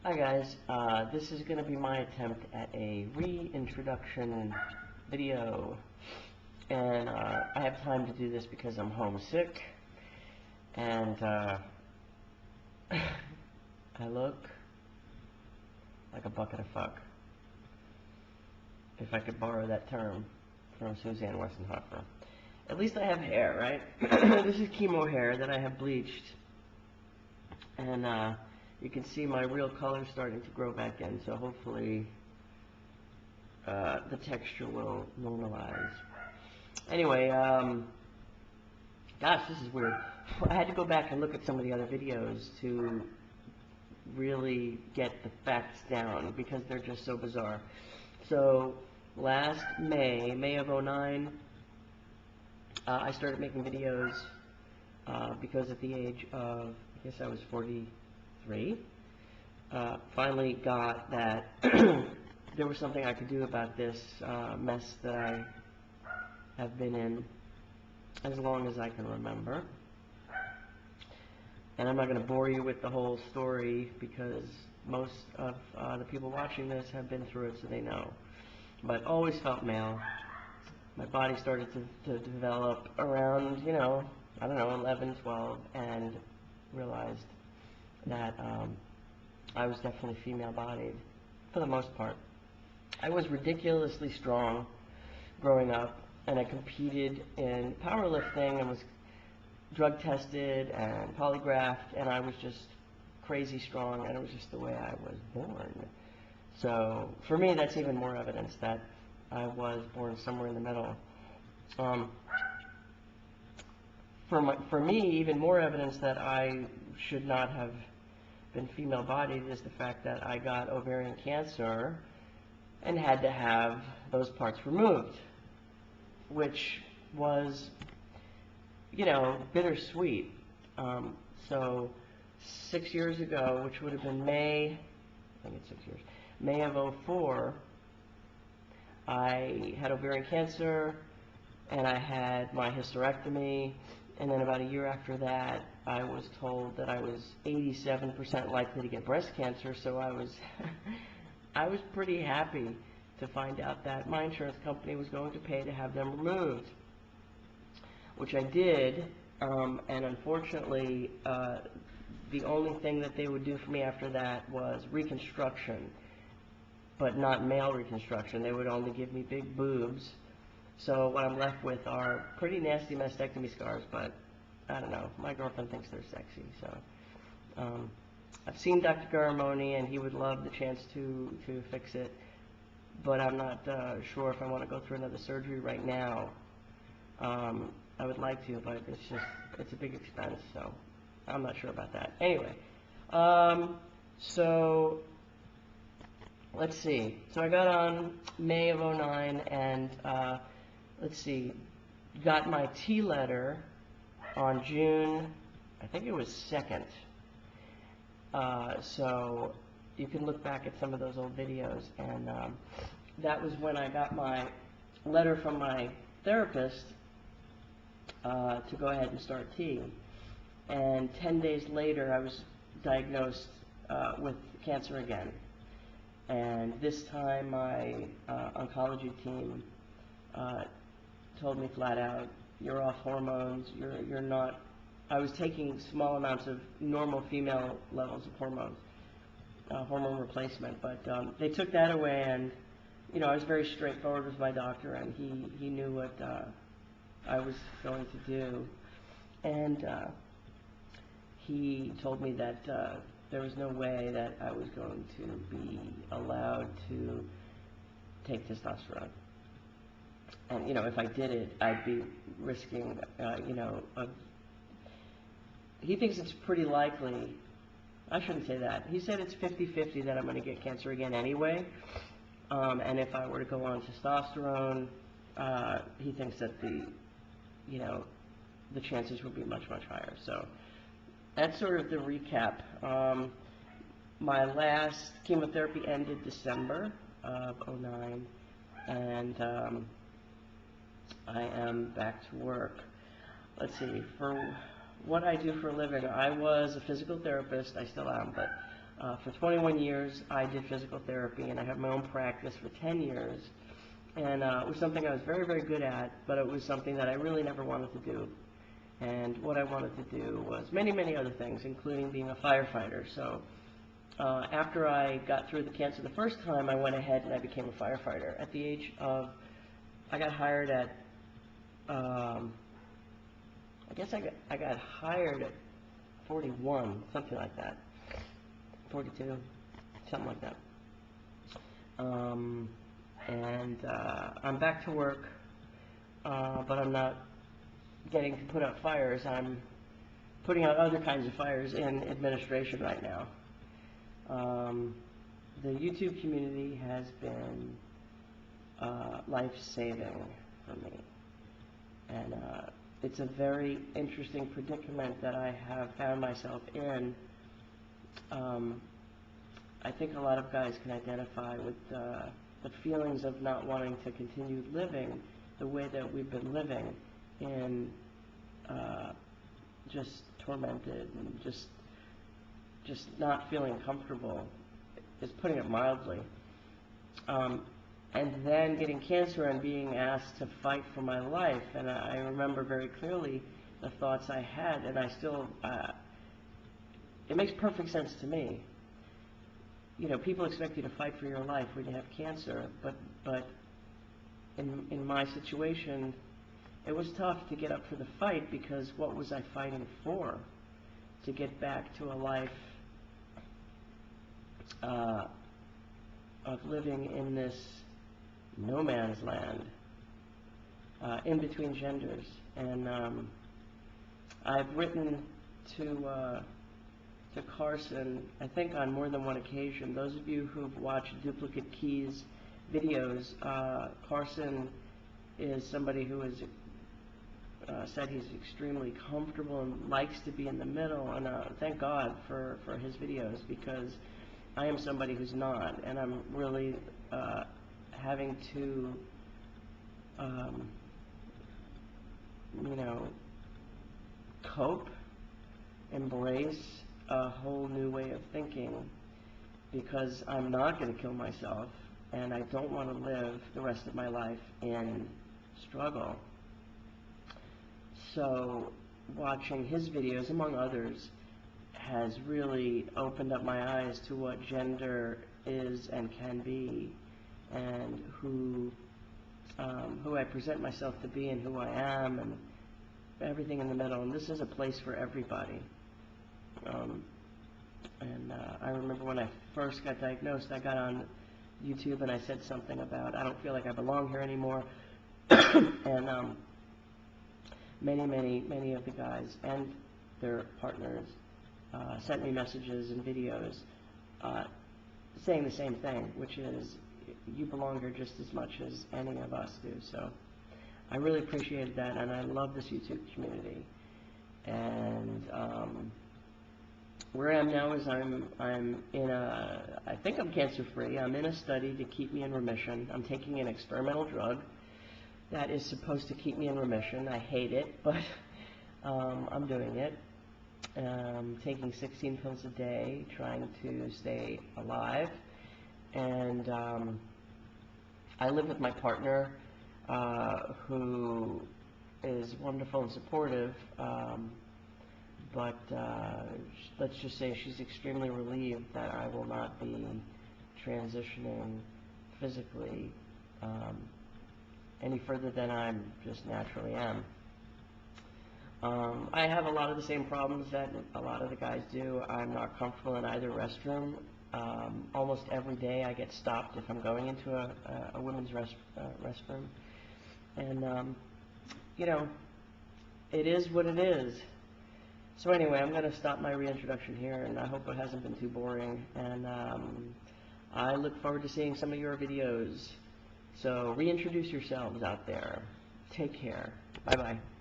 Hi guys, this is going to be my attempt at a reintroduction video, and I have time to do this because I'm homesick, and I look like a bucket of fuck, if I could borrow that term from Suzanne Westenhofer. At least I have hair, right? This is chemo hair that I have bleached, and you can see my real color starting to grow back in, so hopefully the texture will normalize. Anyway, gosh, this is weird. I had to go back and look at some of the other videos to really get the facts down because they're just so bizarre. So last May of 2009, I started making videos because at the age of, I guess I was 43, finally got that there was something I could do about this mess that I have been in as long as I can remember. And I'm not going to bore you with the whole story because most of the people watching this have been through it, so they know. But always felt male. My body started to develop around, I don't know, 11, 12, and realized that I was definitely female-bodied for the most part. I was ridiculously strong growing up, and I competed in powerlifting and was drug tested and polygraphed, and I was just crazy strong, and it was just the way I was born. So for me, that's even more evidence that I was born somewhere in the middle. For me, even more evidence that I should not have been female-bodied is the fact that I got ovarian cancer and had to have those parts removed, which was, bittersweet. So 6 years ago, which would have been May, I think it's 6 years, May of 2004, I had ovarian cancer, and I had my hysterectomy, and then about a year after that, I was told that I was 87% likely to get breast cancer, so I was I was pretty happy to find out that my insurance company was going to pay to have them removed, which I did, and unfortunately, the only thing that they would do for me after that was reconstruction, but not male reconstruction. They would only give me big boobs. So what I'm left with are pretty nasty mastectomy scars, but I don't know. My girlfriend thinks they're sexy. So I've seen Dr. Garamoni, and he would love the chance to fix it, but I'm not sure if I want to go through another surgery right now. I would like to, but it's a big expense, so I'm not sure about that. Anyway, so let's see. So I got on May of 2009, and let's see, got my T letter on June, I think it was 2nd. So you can look back at some of those old videos, and that was when I got my letter from my therapist to go ahead and start T. And 10 days later, I was diagnosed with cancer again. And this time, my oncology team told me flat out, "You're off hormones. You're not." I was taking small amounts of normal female levels of hormones, hormone replacement, but they took that away, and I was very straightforward with my doctor, and he knew what I was going to do, and he told me that there was no way that I was going to be allowed to take testosterone. And, if I did it, I'd be risking, he thinks it's pretty likely, I shouldn't say that. He said it's 50-50 that I'm going to get cancer again anyway. And if I were to go on testosterone, he thinks that the chances would be much, much higher. So that's sort of the recap. My last chemotherapy ended December of 2009, and I am back to work. Let's see, for what I do for a living, I was a physical therapist, I still am, but For 21 years, I did physical therapy, and I had my own practice for 10 years. And it was something I was very, very good at, but it was something that I really never wanted to do. And what I wanted to do was many, many other things, including being a firefighter. So after I got through the cancer the first time, I went ahead and I became a firefighter. At the age of, I got hired at, I guess I got hired at 41, something like that. 42, something like that. And I'm back to work, but I'm not getting to put out fires. I'm putting out other kinds of fires in administration right now. The YouTube community has been life-saving for me, and it's a very interesting predicament that I have found myself in. I think a lot of guys can identify with the feelings of not wanting to continue living the way that we've been living, in just tormented and just not feeling comfortable, is putting it mildly. And then getting cancer and being asked to fight for my life, and I remember very clearly the thoughts I had, and I still, it makes perfect sense to me. You know, people expect you to fight for your life when you have cancer, but in my situation, it was tough to get up for the fight, because what was I fighting for? To get back to a life of living in this no man's land, in between genders. And I've written to Carson, I think on more than one occasion. Those of you who've watched Duplicate Keys videos, Carson is somebody who has said he's extremely comfortable and likes to be in the middle, and thank God for his videos, because I am somebody who's not, and I'm really having to, you know, cope, embrace a whole new way of thinking, because I'm not going to kill myself, and I don't want to live the rest of my life in struggle. So watching his videos, among others, has really opened up my eyes to what gender is and can be, and who I present myself to be, and who I am, and everything in the middle. And this is a place for everybody. I remember when I first got diagnosed, I got on YouTube and I said something about, I don't feel like I belong here anymore. And many of the guys and their partners sent me messages and videos saying the same thing, which is, you belong here just as much as any of us do. So I really appreciated that, and I love this YouTube community. And where I am now is I'm in a, I think I'm cancer-free. I'm in a study to keep me in remission. I'm taking an experimental drug that is supposed to keep me in remission. I hate it, but I'm doing it. Taking 16 pills a day, trying to stay alive. And I live with my partner, who is wonderful and supportive, but let's just say she's extremely relieved that I will not be transitioning physically any further than I just naturally am. I have a lot of the same problems that a lot of the guys do. I'm not comfortable in either restroom. Almost every day I get stopped if I'm going into a women's restroom. And, you know, it is what it is. So anyway, I'm going to stop my reintroduction here, and I hope it hasn't been too boring. And I look forward to seeing some of your videos. So reintroduce yourselves out there. Take care. Bye-bye.